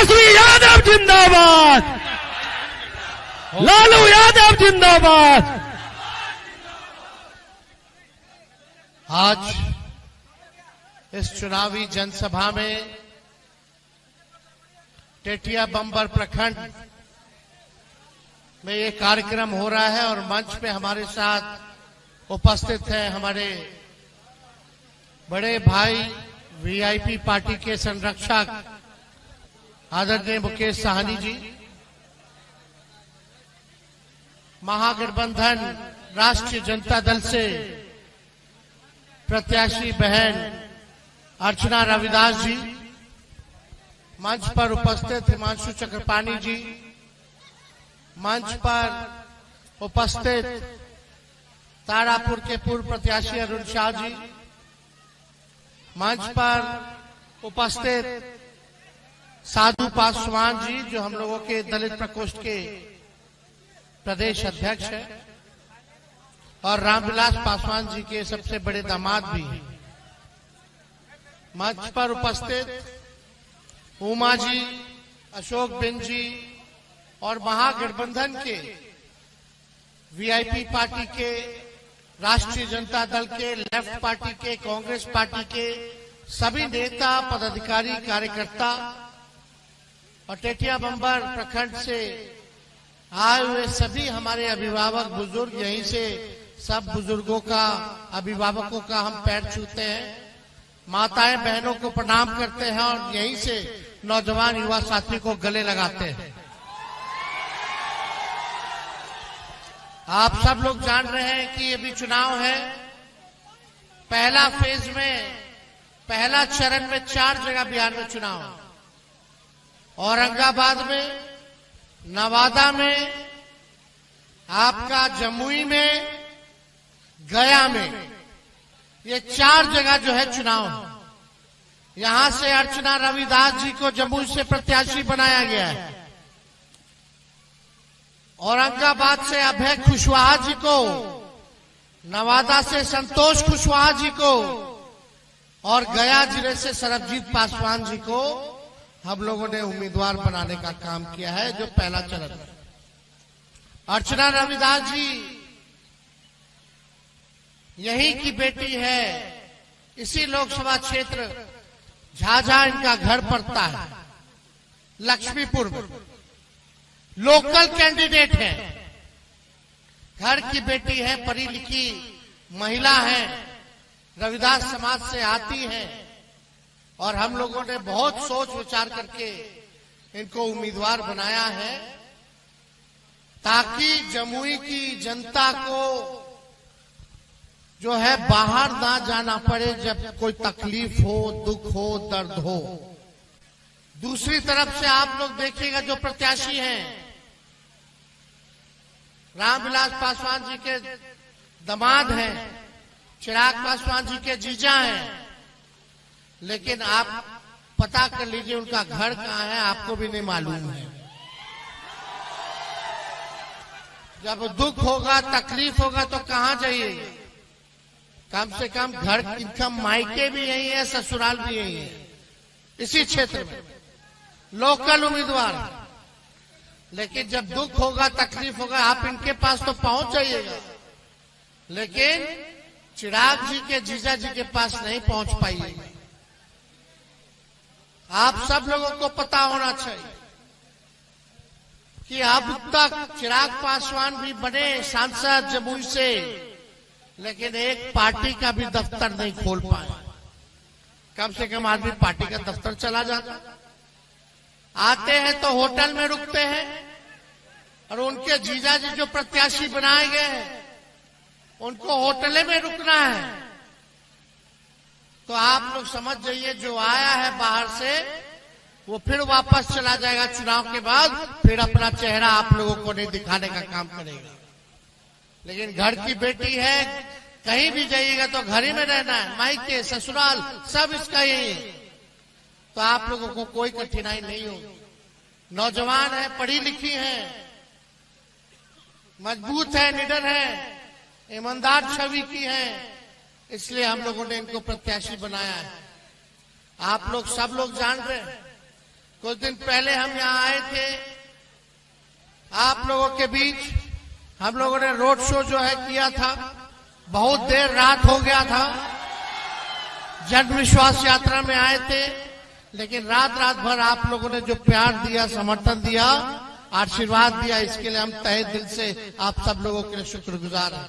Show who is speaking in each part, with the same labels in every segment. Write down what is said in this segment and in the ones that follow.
Speaker 1: तेजस्वी यादव जिंदाबाद, लालू यादव जिंदाबाद।
Speaker 2: आज इस चुनावी जनसभा में टेटिया बंबर प्रखंड में ये कार्यक्रम हो रहा है और मंच पे हमारे साथ उपस्थित हैं हमारे बड़े भाई वीआईपी पार्टी के संरक्षक आदरणीय मुकेश साहनी जी, महागठबंधन राष्ट्रीय जनता दल से प्रत्याशी बहन अर्चना रविदास जी, मंच पर उपस्थित हिमांशु चक्रपाणी जी, मंच पर उपस्थित तारापुर के पूर्व प्रत्याशी अरुण शाह जी, मंच पर उपस्थित साधु पासवान जी जो हम लोगों के दलित प्रकोष्ठ के प्रदेश अध्यक्ष हैं और रामविलास पासवान जी के सबसे बड़े दामाद भी हैं। मंच पर उपस्थित उमा जी, अशोक बिन जी और महागठबंधन के वीआईपी पार्टी के, राष्ट्रीय जनता दल के, लेफ्ट पार्टी के, कांग्रेस पार्टी के सभी नेता, पदाधिकारी, कार्यकर्ता और टेटिया बंबर प्रखंड से आए हुए सभी हमारे अभिभावक बुजुर्ग, यहीं से सब बुजुर्गों का, अभिभावकों का हम पैर छूते हैं, माताएं बहनों को प्रणाम करते हैं और यहीं से नौजवान युवा साथी को गले लगाते हैं। आप सब लोग जान रहे हैं कि अभी चुनाव है। पहला फेज में, पहला चरण में 4 जगह बिहार में चुनाव है। औरंगाबाद में, नवादा में, आपका जमुई में, गया में, ये 4 जगह जो है चुनाव है। यहां से अर्चना रविदास जी को जमुई से प्रत्याशी बनाया गया है। औरंगाबाद से अभय कुशवाहा जी को, नवादा से संतोष कुशवाहा जी को और गया जिले से सरबजीत पासवान जी को हम लोगों ने उम्मीदवार बनाने का काम किया है, जो पहला चरण है। अर्चना रविदास जी यहीं की बेटी है, इसी लोकसभा क्षेत्र झाझा इनका घर पड़ता है, लक्ष्मीपुर में। लोकल कैंडिडेट है, घर की बेटी है, पढ़ी लिखी महिला है, रविदास समाज से आती है और हम लोगों ने बहुत सोच विचार करके इनको उम्मीदवार बनाया है ताकि जमुई की जनता को जो है बाहर ना जाना पड़े जब कोई तकलीफ हो, दुख हो, दर्द हो। दूसरी तरफ से आप लोग देखिएगा जो प्रत्याशी हैं, रामविलास पासवान जी के दामाद हैं, चिराग पासवान जी के जीजा हैं, लेकिन आप पता कर लीजिए उनका घर कहाँ है, आपको भी नहीं मालूम है। जब दुख होगा, तकलीफ होगा तो कहाँ जाइएगा? कम से कम घर, इनका मायके भी यही है, ससुराल भी यही है, इसी क्षेत्र में लोकल उम्मीदवार। लेकिन जब दुख होगा, तकलीफ होगा, आप इनके पास तो पहुंच जाइएगा, लेकिन चिराग जी के जीजा जी के पास नहीं पहुंच पाइएगा। आप सब लोगों को पता होना चाहिए कि अब तक चिराग पासवान भी बने सांसद जमुई से, लेकिन एक पार्टी का भी दफ्तर नहीं खोल पाए। कम से कम आदमी पार्टी का दफ्तर चला जाता। आते हैं तो होटल में रुकते हैं और उनके जीजा जी जो प्रत्याशी बनाए गए हैं उनको होटल में रुकना है। तो आप लोग समझ जाइए, जो आया है बाहर से वो फिर वापस चला जाएगा चुनाव के बाद, फिर अपना चेहरा आप लोगों को नहीं दिखाने का काम करेगा। लेकिन घर की बेटी है, कहीं भी जाइएगा तो घर ही में रहना है, मायके, ससुराल सब इसका यही है। तो आप लोगों को कोई कठिनाई नहीं होगी। नौजवान है, पढ़ी लिखी है, मजबूत है, निडर है, ईमानदार छवि की है, इसलिए हम लोगों ने इनको प्रत्याशी बनाया है। आप लोग सब लोग जान रहे हैं कुछ दिन पहले हम यहाँ आए थे, आप लोगों के बीच हम लोगों ने रोड शो जो है किया था। बहुत देर रात हो गया था, जन विश्वास यात्रा में आए थे, लेकिन रात भर आप लोगों ने जो प्यार दिया, समर्थन दिया, आशीर्वाद दिया, इसके लिए हम तहे दिल से आप सब लोगों के लिए शुक्रगुजार हैं।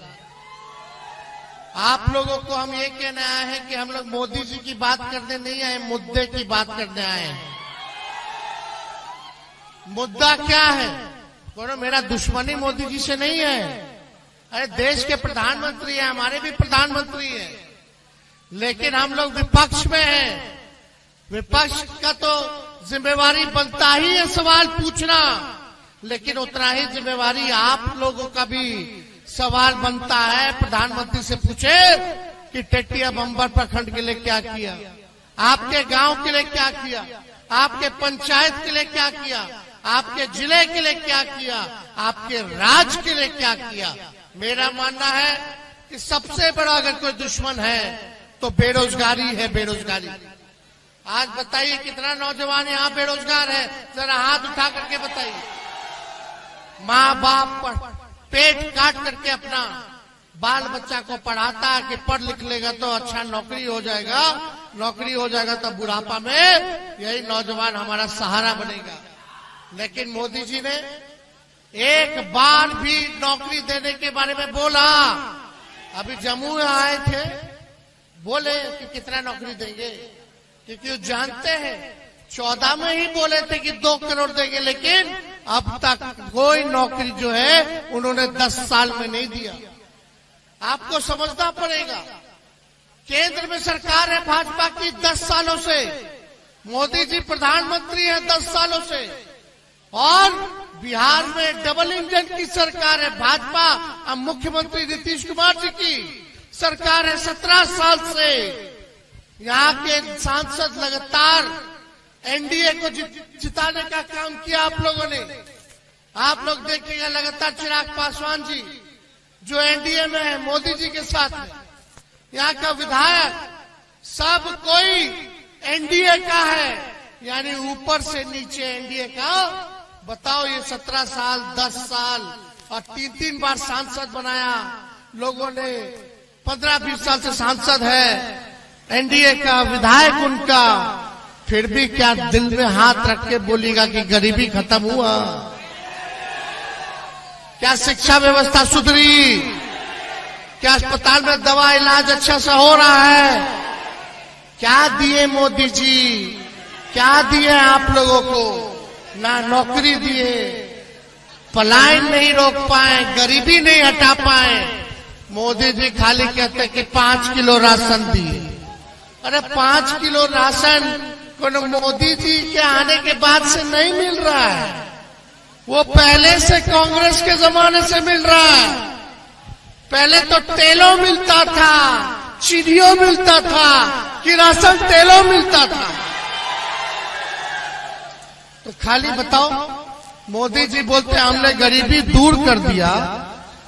Speaker 2: आप लोगों को हम ये कहने आए हैं कि हम लोग मोदी जी की बात करने नहीं आए, मुद्दे की बात करने आए हैं। मुद्दा क्या है? बोलो, मेरा दुश्मनी मोदी जी से नहीं है। अरे देश के प्रधानमंत्री हैं, हमारे भी प्रधानमंत्री हैं, लेकिन हम लोग विपक्ष में हैं। विपक्ष का तो जिम्मेवारी बनता ही है सवाल पूछना, लेकिन उतना ही जिम्मेवारी आप लोगों का भी सवाल बनता है। प्रधानमंत्री से पूछे कि टेटिया बंबर प्रखंड के लिए क्या किया, आपके गांव के लिए क्या किया, आपके पंचायत के लिए क्या किया, आपके जिले के लिए क्या किया, आपके राज्य के लिए क्या किया। मेरा मानना है कि सबसे बड़ा अगर कोई दुश्मन है तो बेरोजगारी है, बेरोजगारी। आज बताइए कितना नौजवान यहाँ बेरोजगार है, जरा हाथ उठा करके बताइए। माँ बाप पेट काट करके अपना बाल बच्चा को पढ़ाता है कि पढ़ लिख लेगा तो अच्छा नौकरी हो जाएगा, नौकरी हो जाएगा तो बुढ़ापा में यही नौजवान हमारा सहारा बनेगा। लेकिन मोदी जी ने एक बार भी नौकरी देने के बारे में बोला? अभी जम्मू में आए थे, बोले कि कितना नौकरी देंगे, क्योंकि वो जानते हैं 14 में ही बोले थे कि 2 करोड़ देंगे, लेकिन अब तक कोई नौकरी जो है उन्होंने 10 साल में नहीं दिया। आपको समझना पड़ेगा, केंद्र में सरकार है भाजपा की 10 सालों से, मोदी जी प्रधानमंत्री हैं 10 सालों से, और बिहार में डबल इंजन की सरकार है भाजपा। अब मुख्यमंत्री नीतीश कुमार जी की सरकार है 17 साल से। यहाँ के सांसद लगातार एनडीए को जिताने का काम किया आप लोगों ने। आप लोग देखिएगा लगातार चिराग पासवान जी जो एनडीए में है मोदी जी के साथ में, यहाँ का विधायक सब कोई एनडीए का है, यानी ऊपर से नीचे एनडीए का। बताओ, ये 17 साल 10 साल और 3 बार सांसद बनाया लोगों ने, 15-20 साल से सांसद है, एनडीए का विधायक उनका, फिर भी क्या दिल में हाथ रख के बोलेगा कि गरीबी खत्म हुआ? क्या शिक्षा व्यवस्था सुधरी? क्या अस्पताल में दवा इलाज अच्छा से हो रहा है? क्या दिए मोदी जी? क्या दिए आप लोगों को? ना नौकरी दिए, पलायन नहीं रोक पाए, गरीबी नहीं हटा पाए। मोदी जी खाली कहते कि 5 किलो राशन दिए। अरे 5 किलो राशन को मोदी जी के आने के बाद से नहीं मिल रहा है, वो पहले से कांग्रेस के जमाने से मिल रहा है। पहले तो तेलों मिलता था, चीनियों मिलता था, कि राशन तेलों मिलता था। तो खाली बताओ, मोदी जी बोलते हमने गरीबी दूर कर दिया।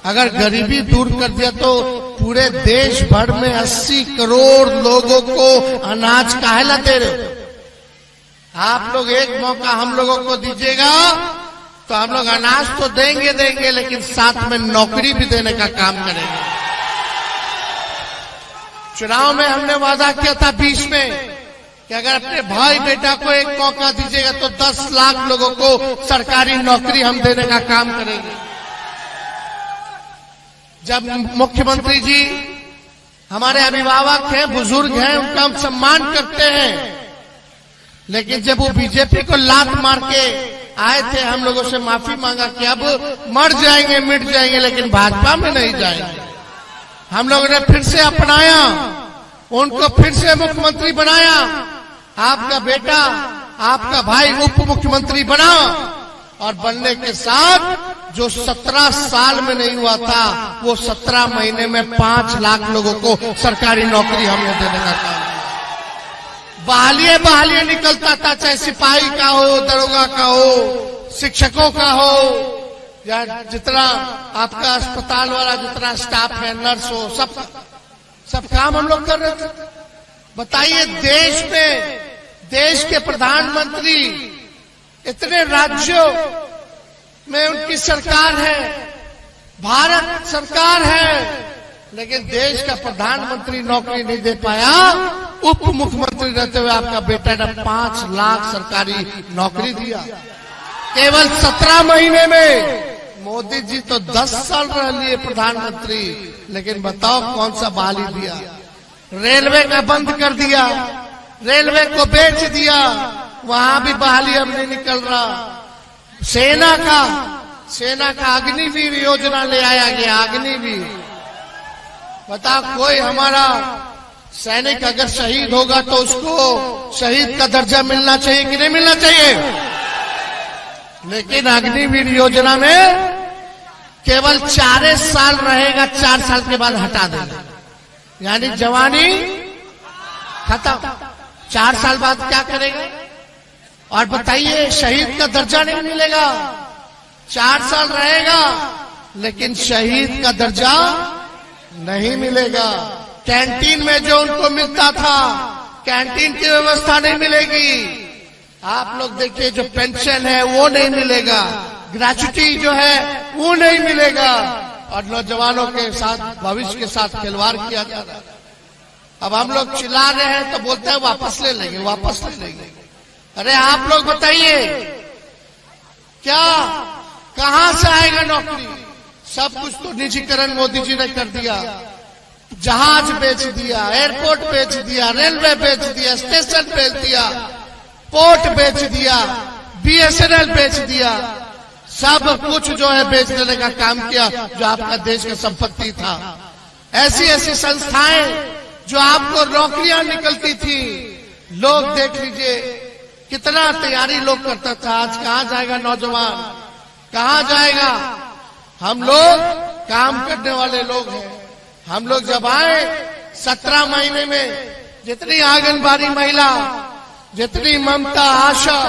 Speaker 2: अगर गरीबी दूर कर दिया तो पूरे देश भर में 80 करोड़ लोगों को अनाज काहे ला दे रहे हो? आप लोग एक मौका हम लोगों को दीजिएगा तो हम लोग अनाज तो देंगे, लेकिन साथ में नौकरी भी देने का काम करेंगे। चुनाव में हमने वादा किया था 20 में कि अगर अपने भाई बेटा को एक मौका दीजिएगा तो 10 लाख लोगों को सरकारी नौकरी हम देने का काम करेंगे। जब मुख्यमंत्री जी हमारे अभिभावक हैं, बुजुर्ग हैं, उनका हम सम्मान करते हैं, लेकिन जब वो बीजेपी को लात मार के आए थे, हम लोगों से माफी मांगा कि अब मर जाएंगे, मिट जाएंगे, लेकिन भाजपा में नहीं जाएंगे। हम लोगों ने फिर से अपनाया, उनको फिर से मुख्यमंत्री बनाया। आपका बेटा, आपका भाई उप मुख्यमंत्री बना, और बनने के साथ जो 17 साल में नहीं हुआ था, वो 17 महीने में 5 लाख लोगों को सरकारी नौकरी हमने देने का काम किया। बहालिए निकलता था, चाहे सिपाही का हो, दरोगा का हो, शिक्षकों का हो, या जितना आपका अस्पताल वाला जितना स्टाफ है, नर्स हो, सब काम हम लोग कर रहे थे। बताइए, देश में देश के प्रधानमंत्री इतने राज्यों में उनकी सरकार है, भारत सरकार है, लेकिन देश का प्रधानमंत्री नौकरी नहीं दे पाया। उप मुख्यमंत्री रहते हुए आपका बेटा ने 5 लाख सरकारी नौकरी दिया केवल 17 महीने में। मोदी जी तो 10 साल रह लिए प्रधानमंत्री, लेकिन बताओ कौन सा बहाली दिया। रेलवे का बंद कर दिया, रेलवे को बेच दिया, वहां भी बहाली अब नहीं निकल रहा। सेना का अग्निवीर योजना ले आया गया, अग्निवीर। बताओ कोई हमारा सैनिक अगर शहीद होगा तो उसको शहीद का दर्जा मिलना चाहिए कि नहीं मिलना चाहिए? लेकिन अग्निवीर योजना में केवल 4 साल रहेगा, 4 साल के बाद हटा देगा, यानी जवानी खत्म। 4 साल बाद क्या करेगा? और बताइए, शहीद का दर्जा नहीं मिलेगा। 4 साल रहेगा लेकिन शहीद का दर्जा नहीं मिलेगा। कैंटीन में जो उनको मिलता था, कैंटीन की व्यवस्था नहीं मिलेगी। आप लोग देखिए, जो पेंशन है वो नहीं मिलेगा, ग्रेच्युटी जो है वो नहीं मिलेगा, और नौजवानों के साथ, भविष्य के साथ खिलवाड़ किया जा रहा है। अब हम लोग चिल्ला रहे हैं तो बोलते हैं वापस ले लेंगे, वापस ले लेंगे। अरे आप लोग बताइए, क्या कहां से आएगा नौकरी? सब कुछ तो निजीकरण मोदी जी ने कर दिया। जहाज बेच दिया, एयरपोर्ट बेच दिया, रेलवे बेच दिया, स्टेशन बेच दिया, पोर्ट बेच दिया, BSNL बेच दिया, सब कुछ जो है बेच देने का काम किया जो आपका देश का संपत्ति था। ऐसी ऐसी संस्थाएं जो आपको नौकरियां निकलती थी, लोग देख लीजिए कितना तैयारी लोग करता था। आज कहां जाएगा नौजवान, कहां जाएगा? हम लोग काम करने वाले लोग हैं। हम लोग जब आए 17 महीने में जितनी आंगनबाड़ी महिला, जितनी ममता, आशा,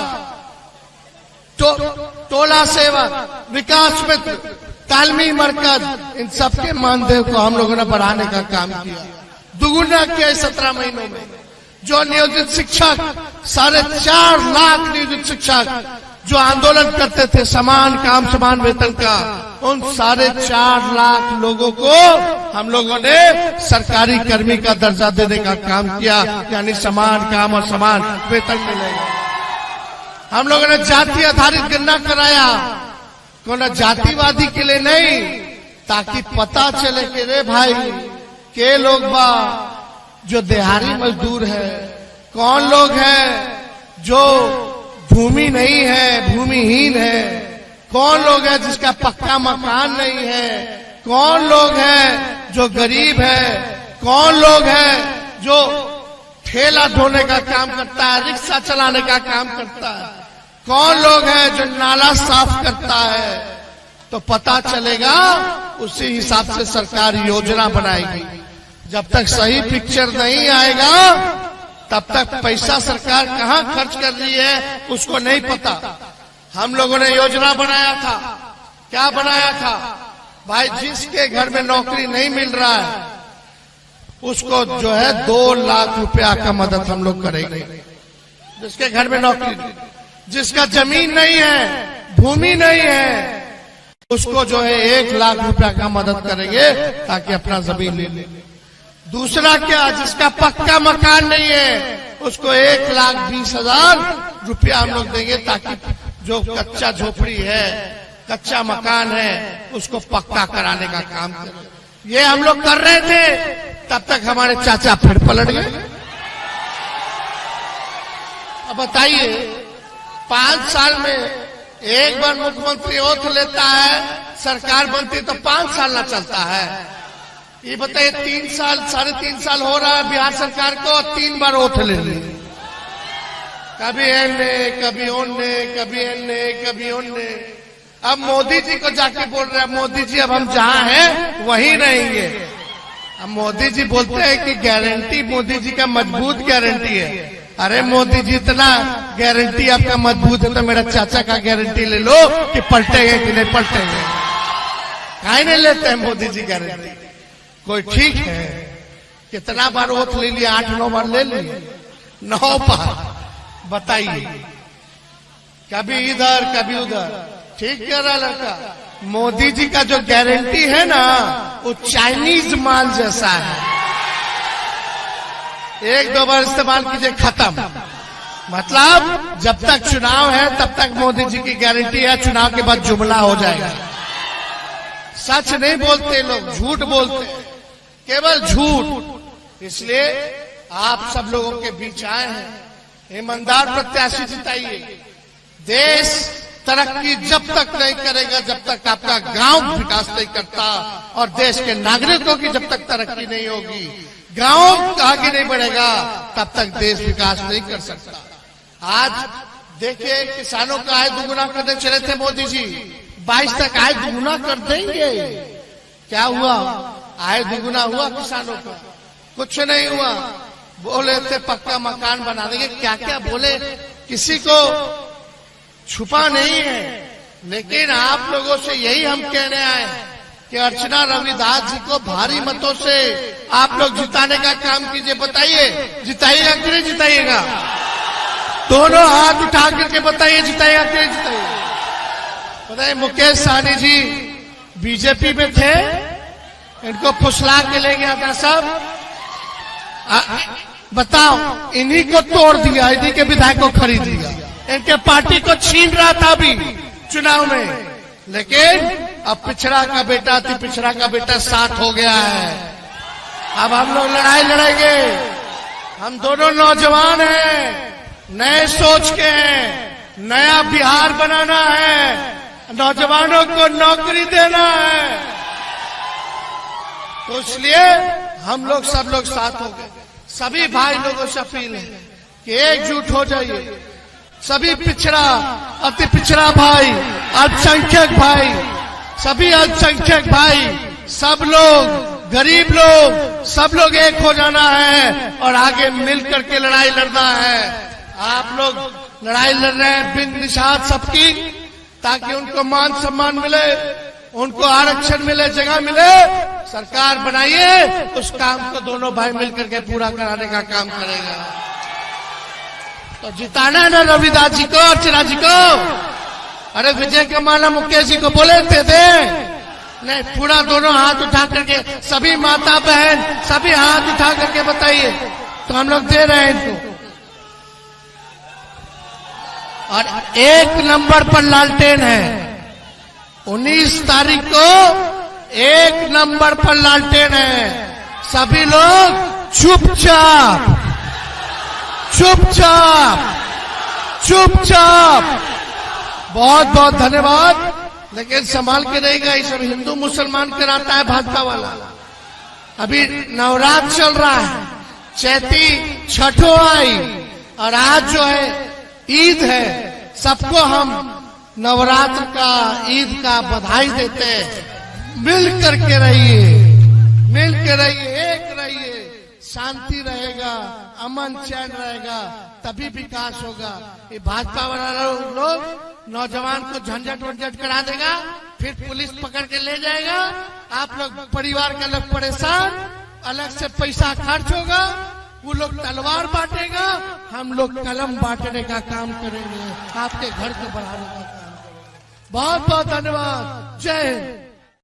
Speaker 2: टोला सेवक, विकास मित्र, तालमी मरकज, इन सबके मानदेय को हम लोगों ने बढ़ाने का काम किया, दुगुना किया 17 महीनों में। जो नियोजित शिक्षक, 4.5 लाख नियोजित शिक्षक जो आंदोलन करते थे समान काम समान वेतन का, उन 4.5 लाख लोगों को हम लोगों ने सरकारी कर्मी का दर्जा देने का काम किया, यानी समान काम और समान वेतन मिलेगा। हम लोगों ने जाति आधारित गणना कराया, कोई जातिवादी के लिए नहीं, ताकि पता चले कि रे भाई के लोग बा जो दिहाड़ी मजदूर है, कौन लोग हैं जो भूमि नहीं है, भूमिहीन है, कौन लोग है जिसका पक्का मकान नहीं है, कौन लोग हैं जो गरीब है, कौन लोग हैं जो ठेला ढोने का काम करता है, रिक्शा चलाने का काम करता है, कौन लोग हैं जो नाला साफ करता है। तो पता चलेगा, उसी हिसाब से सरकार योजना बनाएगी। जब तक सही पिक्चर नहीं आएगा तब तक पैसा सरकार कहां खर्च कर रही है उसको नहीं पता। हम लोगों ने योजना बनाया था, क्या बनाया था भाई? जिसके घर में नौकरी नहीं मिल रहा है उसको जो है 2 लाख रुपया का मदद हम लोग करेंगे। जिसके घर में नौकरी, जिसका जमीन नहीं है, भूमि नहीं है, उसको जो है 1 लाख रुपया का मदद करेंगे ताकि अपना जमीन ले ले। दूसरा क्या, जिसका पक्का मकान नहीं है उसको 1,20,000 रुपया हम लोग देंगे, ताकि जो कच्चा झोपड़ी है, कच्चा मकान है, उसको पक्का कराने का काम करें। ये हम लोग कर रहे थे, तब तक हमारे चाचा फिर पलट गए। अब बताइए, 5 साल में एक बार मुख्यमंत्री ओथ लेता है, सरकार बनती तो 5 साल ना चलता है। ये बताइए, 3 साल 3.5 साल हो रहा है बिहार सरकार को, 3 बार ओथ ले ली। कभी एने, कभी ओने, कभी एने, कभी ओने। अब मोदी जी को जाके बोल रहे हैं, मोदी जी अब हम जहां हैं वहीं रहेंगे। अब मोदी जी बोलते हैं कि गारंटी मोदी जी का मजबूत गारंटी है। अरे मोदी जी, इतना गारंटी आपका मजबूत है तो मेरा चाचा का गारंटी ले लो कि पलटेंगे कि नहीं पलटेंगे। काहे नहीं लेते हैं मोदी जी गारंटी? कोई ठीक है, कितना बार ओथ ले लिया? 8-9 बार ले लिए, 9 बार। बताइए, कभी इधर कभी उधर। ठीक कह रहा लड़का। मोदी जी का जो गारंटी है ना, वो चाइनीज माल जैसा है। एक दो बार इस्तेमाल कीजिए, खत्म। मतलब जब तक चुनाव है तब तक मोदी जी की गारंटी है, चुनाव के बाद जुमला हो जाएगा। सच नहीं बोलते लोग, झूठ बोलते, केवल झूठ। इसलिए आप सब लोगों के बीच आए हैं। ईमानदार प्रत्याशी जिताइए। देश तरक्की जब तक नहीं करेगा जब तक आपका गांव विकास नहीं करता, और देश के नागरिकों की जब तक तरक्की नहीं होगी, गांव आगे नहीं बढ़ेगा, तब तक देश विकास नहीं कर सकता। आज देखिए, किसानों का आय दुगुना करने चले थे मोदी जी, 22 तक आय दुगुना कर देंगे। क्या हुआ? आय दुगुना हुआ किसानों का? कुछ नहीं हुआ। बोले थे पक्का मकान बना देंगे, क्या क्या बोले, किसी को छुपा नहीं है। लेकिन आप लोगों से यही हम कहने आए कि अर्चना रविदास जी को भारी मतों से आप लोग जिताने का काम कीजिए। बताइए, जिताइएगा कि नहीं जिताइएगा? दोनों हाथ उठा करके बताइए, जिताइएगा कि नहीं जिताइएगा? बताइए, मुकेश सहनी जी बीजेपी में थे, इनको फुसला के ले गया था सब। बताओ, इन्हीं को तोड़ दिया, इन्हीं के विधायक को खरीद लिया, इनके पार्टी को छीन रहा था अभी चुनाव में। लेकिन अब पिछड़ा का बेटा, अति पिछड़ा का बेटा साथ हो गया है। अब हम लोग लड़ाई लड़ेंगे। हम दोनों नौजवान हैं, नए सोच के हैं, नया बिहार बनाना है, नौजवानों को नौकरी देना है। तो इसलिए हम लोग सब लोग साथ हो गए। सभी भाई लोगों से अपील है कि एकजुट हो जाइए। सभी पिछड़ा, अति पिछड़ा भाई, अल्पसंख्यक भाई, सभी अल्पसंख्यक भाई, सब लोग, गरीब लोग, सब लोग एक हो जाना है और आगे मिल करके लड़ाई लड़ना है। आप लोग लड़ाई लड़ रहे हैं बिन निशात सबकी, ताकि उनको मान सम्मान मिले, उनको आरक्षण मिले, जगह मिले। सरकार बनाइए, उस काम को दोनों भाई मिलकर के पूरा कराने का काम करेगा। तो जिताना है ना रविदास जी को, अर्चना जी को। अरे विजय का माला मुकेश जी को बोले थे दे, नहीं, पूरा दोनों हाथ उठा करके, सभी माता बहन सभी हाथ उठा करके बताइए, तो हम लोग दे रहे हैं इनको। और 1 नंबर पर लालटेन है। 19 तारीख को 1 नंबर पर लालटेन है। सभी लोग चुपचाप चुपचाप चुपचाप। बहुत बहुत धन्यवाद। लेकिन संभाल के रहेगा, ये सब हिंदू मुसलमान कराता है भाजपा वाला। अभी नवरात्र चल रहा है, चैती छठो आई, और आज जो है ईद है। सबको हम नवरात्र का, ईद का बधाई देते हैं। मिल करके रहिए, मिल के रहिए, एक रहिए, शांति रहेगा, अमन चैन रहेगा, तभी विकास होगा। ये भाजपा वाला लोग नौजवान को झंझट वंझट करा देगा, फिर पुलिस पकड़ के ले जाएगा, आप लोग परिवार के लोग परेशान, अलग से पैसा खर्च होगा, वो लोग तलवार बांटेगा, हम लोग कलम बांटने का काम करेंगे, आपके घर को बढ़ाने का काम करेंगे। बहुत बहुत धन्यवाद। जय हिंद।